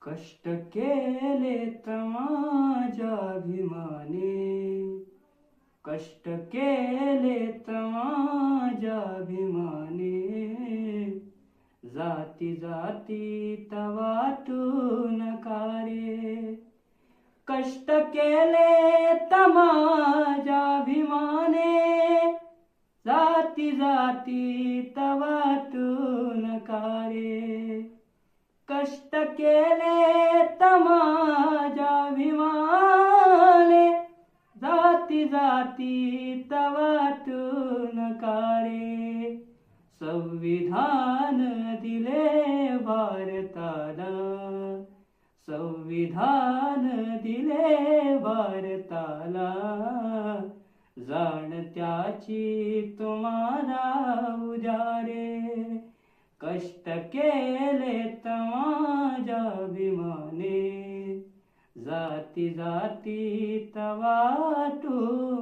कष्ट केले माझ्या अभिमाने, कष्ट केले माझ्या अभिमाने, जाती जाती वाटून कारे. कष्ट केले माझ्या अभिमाने, जाती जाती वाटून कारे. कष्ट केले माझ्या अभिमाने, जाती जाती वाटून कारे. संविधान दिले भारताला, संविधान दिले भारताला, जाण त्याची तुम्हाला उजारे. कष्ट केले माझ्या अभिमाने, जाती जाती वाटून